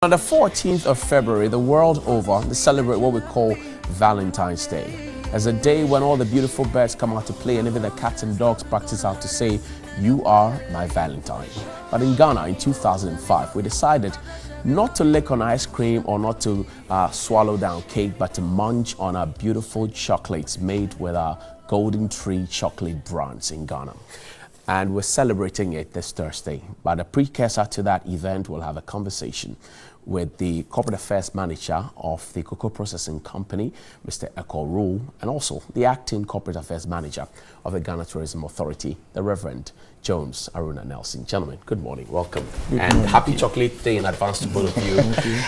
On the 14th of February, the world over, they celebrate what we call Valentine's Day. As a day when all the beautiful birds come out to play and even the cats and dogs practice out to say, "You are my Valentine." But in Ghana in 2005, we decided not to lick on ice cream or not to swallow down cake, but to munch on our beautiful chocolates made with our Golden Tree chocolate brands in Ghana. And we're celebrating it this Thursday. But a precursor to that event, we'll have a conversation with the corporate affairs manager of the cocoa processing company, Mr. Eko Rule, and also the acting corporate affairs manager of the Ghana Tourism Authority, the Reverend Jones Aruna Nelson. Gentlemen, good morning, welcome. And happy chocolate day in advance to both of you.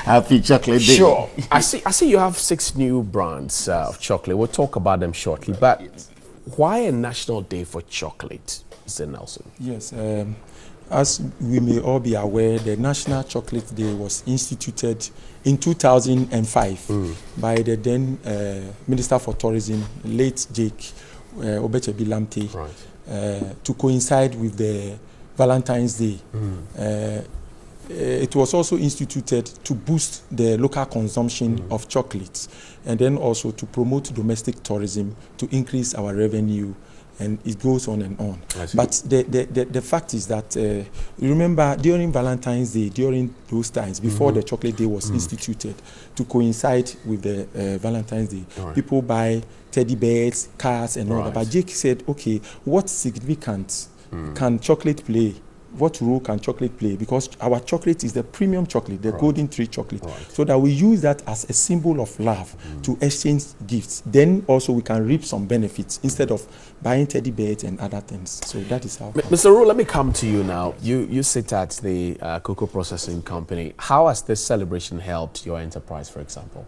Happy chocolate day. Sure. I see you have 6 new brands of chocolate. We'll talk about them shortly. But why a national day for chocolate, Mr. Nelson? Yes, as we may all be aware, the National Chocolate Day was instituted in 2005 by the then Minister for Tourism, late Jake Obechebi Lamte, to coincide with the Valentine's Day. It was also instituted to boost the local consumption of chocolates and then also to promote domestic tourism to increase our revenue, and it goes on and on. But the fact is that, remember, during Valentine's Day, during those times, before the Chocolate Day was instituted, to coincide with the Valentine's Day, people buy teddy bears, cars, and all that. But Jake said, okay, what significance can chocolate play? What role can chocolate play? Because our chocolate is the premium chocolate, the Golden Tree chocolate. So that we use that as a symbol of love to exchange gifts. Then also we can reap some benefits instead of buying teddy bears and other things. So that is how. Mr. Rule, let me come to you now. You sit at the cocoa processing company. How has this celebration helped your enterprise, for example?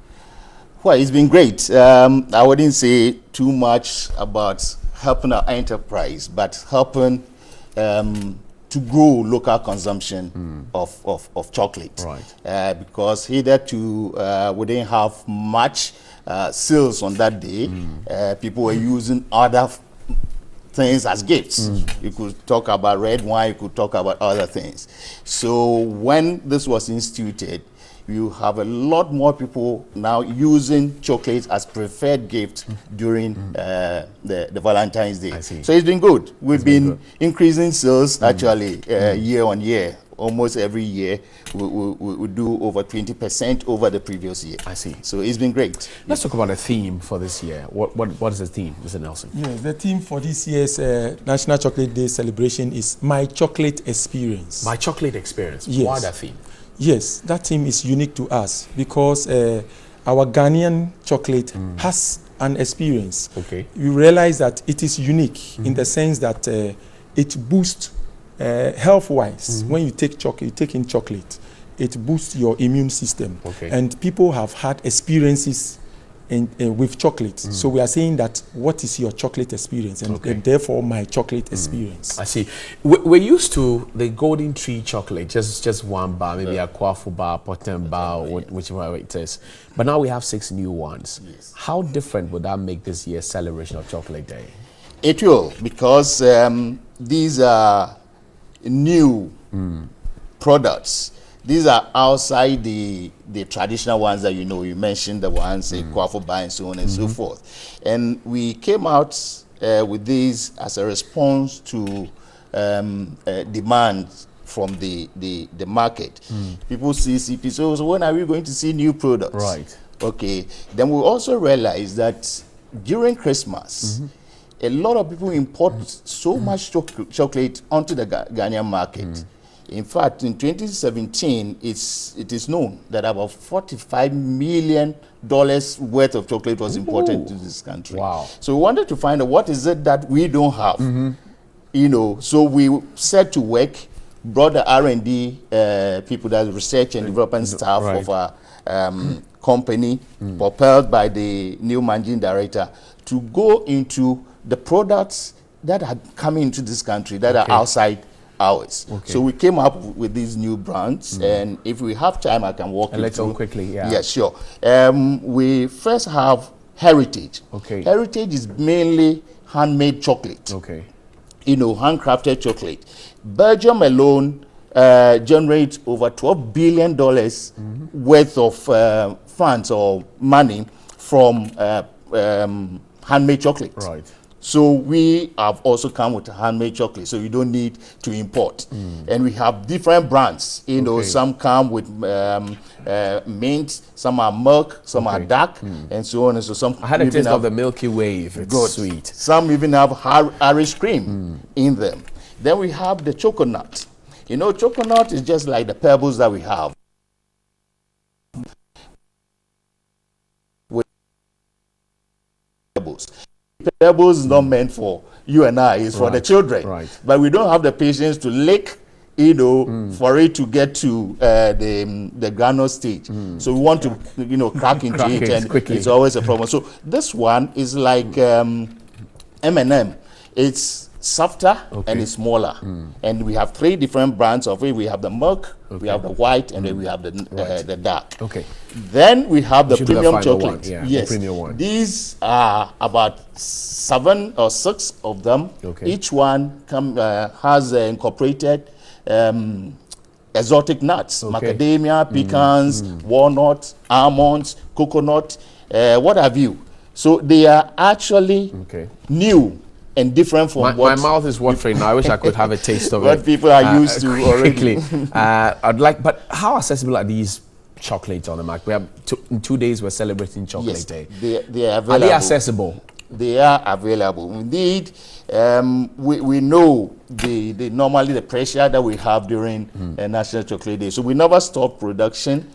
Well, it's been great. I wouldn't say too much about helping our enterprise, but helping to grow local consumption of chocolate. Because hitherto we didn't have much sales on that day. People were using other things as gifts. You could talk about red wine, you could talk about other things. So when this was instituted, you have a lot more people now using chocolates as preferred gift during the Valentine's Day. So it's been good. We've been increasing sales actually year on year. Almost every year we do over 20% over the previous year. I see. So it's been great. Let's talk about a theme for this year. What is the theme, Mr. Nelson? Yes, the theme for this year's National Chocolate Day celebration is My Chocolate Experience. My Chocolate Experience. Yes. Why that theme? Yes, that theme is unique to us because our Ghanaian chocolate has an experience. We realize that it is unique in the sense that it boosts health-wise. When you take chocolate, you take in chocolate, it boosts your immune system. And people have had experiences with chocolate. So we are saying that what is your chocolate experience, and therefore my chocolate experience. I see. We're used to the Golden Tree chocolate, just one bar, maybe a Kwafu bar, Potem bar, whichever it is. But now we have 6 new ones. How different would that make this year's celebration of Chocolate Day? It will, because these are new products. These are outside the traditional ones that you know. You mentioned the ones, say, Kwafu Bar and so on and so forth. And we came out with these as a response to demand from the market. People see CP, so when are we going to see new products? Okay. Then we also realized that during Christmas, a lot of people import so much chocolate onto the Ghanaian market. In fact, in 2017, it is known that about $45 million worth of chocolate was imported to this country. So we wanted to find out what is it that we don't have. You know, so we set to work, brought the R&D people, that research and development staff of our company, propelled by the new managing director, to go into the products that are coming into this country that are outside ours. So we came up with these new brands, and if we have time, I can walk you through quickly. Yes, sure. We first have Heritage. Heritage is mainly handmade chocolate. You know, handcrafted chocolate. Belgium alone generate over $12 billion worth of funds or money from handmade chocolate. Right. So we have also come with handmade chocolate, so you don't need to import. And we have different brands. You know, some come with mint, some are milk, some are dark, and so on and so. Some I had a taste of the Milky Way. If it's good. Sweet. Some even have Irish cream in them. Then we have the choconut. You know, choconut is just like the pebbles that we have. Pebbles is not meant for you and I, it's for the children. Right. But we don't have the patience to lick, you know, for it to get to the granule stage. So we want to, you know, crack into it, and quickly. It's always a problem. So this one is like M&M. It's softer and it's smaller. And we have 3 different brands of it. We have the milk, we have the white, and then we have the dark. Okay. Then we have the premium final chocolate. one. Yeah, yes, the premium one. These are about 7 or 6 of them. Okay. Each one has incorporated exotic nuts, macadamia, pecans, walnuts, almonds, coconut, what have you. So they are actually new and different from my mouth is watering now. I wish I could have a taste of what it. people are used to already. I'd like, but how accessible are these chocolates on the market? We have in 2 days we're celebrating Chocolate Day. They are available. Are they accessible? They are available. Indeed, we know normally the pressure that we have during National Chocolate Day. So we never stop production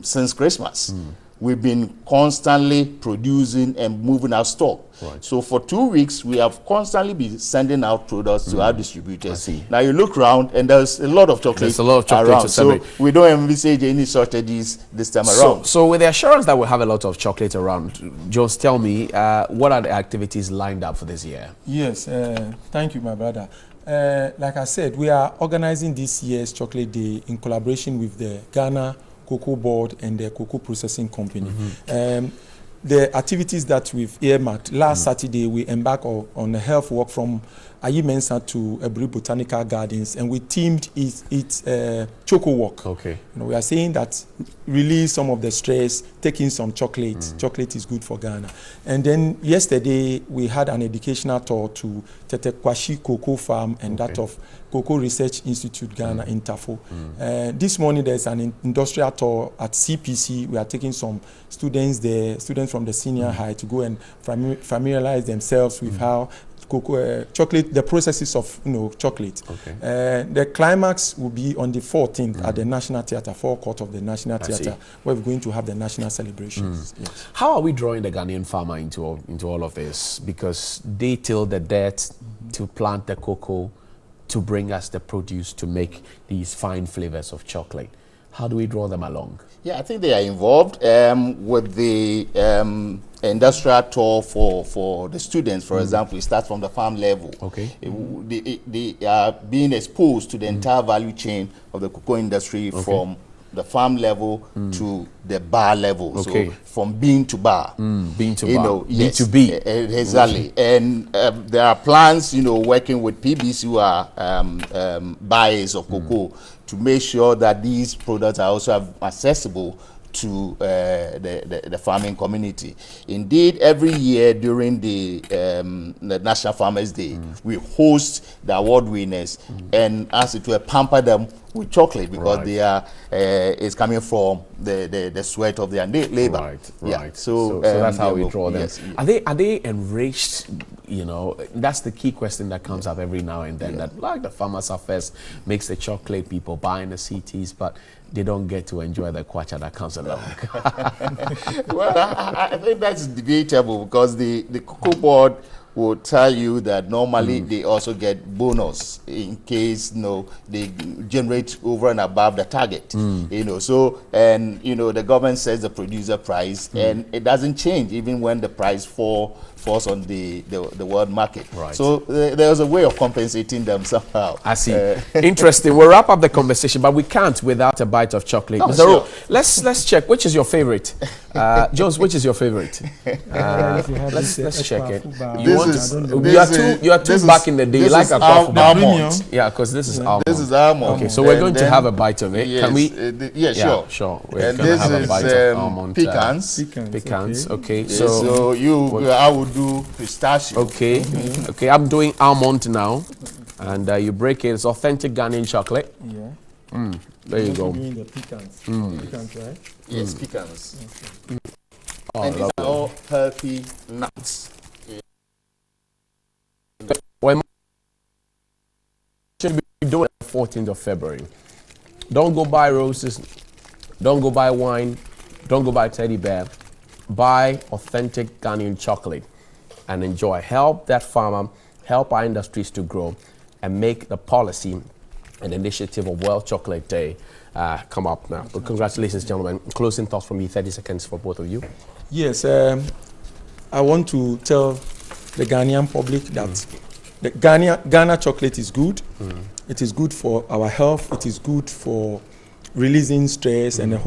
since Christmas. We've been constantly producing and moving our stock. Right. So for 2 weeks, we have constantly been sending out products to our distributors. Now you look around and there's a lot of chocolate, around. To celebrate. So we don't envisage any shortages this time around. So with the assurance that we'll have a lot of chocolate around, Jones, tell me, what are the activities lined up for this year? Yes, thank you, my brother. Like I said, we are organizing this year's Chocolate Day in collaboration with the Ghana Cocoa Board and the Cocoa Processing Company. The activities that we've earmarked, last Saturday we embarked on a health walk from Ayi Mensah to Ebri Botanical Gardens, and we themed it Choco Walk. Okay. You know, we are saying that release some of the stress, taking some chocolate. Chocolate is good for Ghana. And then yesterday we had an educational tour to Tetekwashi Cocoa Farm and that of Cocoa Research Institute Ghana in Tafo. This morning there's an industrial tour at CPC. We are taking some students there, students from the senior high, to go and familiarize themselves with how cocoa, chocolate, the processes of chocolate. The climax will be on the 14th at the National Theatre, forecourt of the National Theatre, where we're going to have the national celebrations. Yes. How are we drawing the Ghanaian farmer into all of this? Because they till the dirt to plant the cocoa, to bring us the produce, to make these fine flavors of chocolate. How do we draw them along? Yeah, I think they are involved with the industrial tour for the students. For example, it starts from the farm level. They are being exposed to the entire value chain of the cocoa industry, from the farm level to the bar level. So from bean to bar. Bean to bar. Yes, B2B. Exactly. And there are plans, working with PBs who are buyers of cocoa to make sure that these products are also accessible to the farming community. Indeed, every year during the National Farmers Day, we host the award winners and as it were pamper them with chocolate, because they are it's coming from the sweat of their labor. Right. So that's how we draw them. Yes. Are they enriched? That's the key question that comes up every now and then. That like the farmers affairs makes the chocolate people buying the CTs, but they don't get to enjoy the kwacha that comes along. Well, I think that's debatable, because the Cocoa Board will tell you that normally they also get bonus in case they generate over and above the target. So the government sets the producer price and it doesn't change even when the price falls on the world market. So there's a way of compensating them somehow. I see. Interesting. We'll wrap up the conversation, but we can't without a bite of chocolate. Mr. Rowe, let's check. Which is your favorite? Jones, which is your favorite? Let's check it. You are too back in the day. You like a almond. Yeah, because this is almond. This is almond. Okay, so we're going to have a bite of it. Yes, Can we? Yeah, sure. We're And going to this have a is bite of almond. pecans. Pecans. Okay. Yeah, so I will do pistachio. Okay. Okay. I'm doing almond now, and you break it. It's authentic Ghanaian chocolate. Yeah. There you go. Doing the pecans. Pecans, right? Yes, pecans. Okay. Oh, And these are all healthy nuts. Well, should be doing it the 14th of February. Don't go buy roses. Don't go buy wine. Don't go buy teddy bear. Buy authentic Ghanaian chocolate and enjoy. Help that farmer, help our industries to grow, and make the policy and initiative of World Chocolate Day come up now. But congratulations, gentlemen. Closing thoughts from you, 30 seconds for both of you. Yes, I want to tell the Ghanaian public that the Ghana chocolate is good. It is good for our health. It is good for releasing stress and it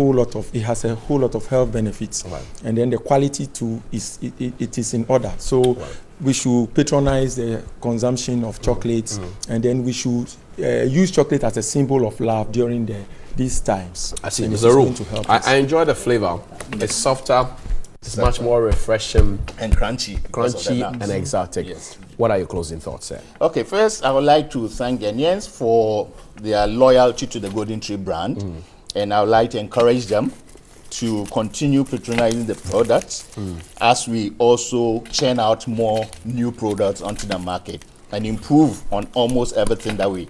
has a whole lot of health benefits. Right. And then the quality too it is in order. So we should patronize the consumption of chocolates, and then we should use chocolate as a symbol of love during these times. I see. And It's it a is rule. going to help us. I enjoy the flavor. It's softer. It's much more refreshing, And crunchy. because of the crunchy, nuts. and exotic. Yes. What are your closing thoughts, sir? Okay, first I would like to thank Ghanaians for their loyalty to the Golden Tree brand, and I would like to encourage them to continue patronizing the products as we also churn out more new products onto the market and improve on almost everything that we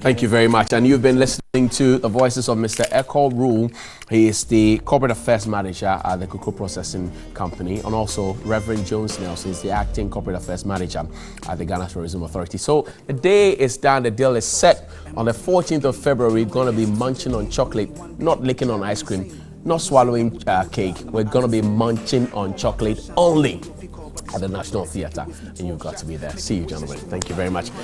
Thank you very much. And you've been listening to the voices of Mr. Echo Rule. He is the Corporate Affairs Manager at the Cocoa Processing Company, and also Reverend Jones Nelson is the Acting Corporate Affairs Manager at the Ghana Tourism Authority. So the day is done, the deal is set. On the 14th of February, we're going to be munching on chocolate, not licking on ice cream, not swallowing cake. We're going to be munching on chocolate only at the National Theatre, and you've got to be there. See you, gentlemen. Thank you very much.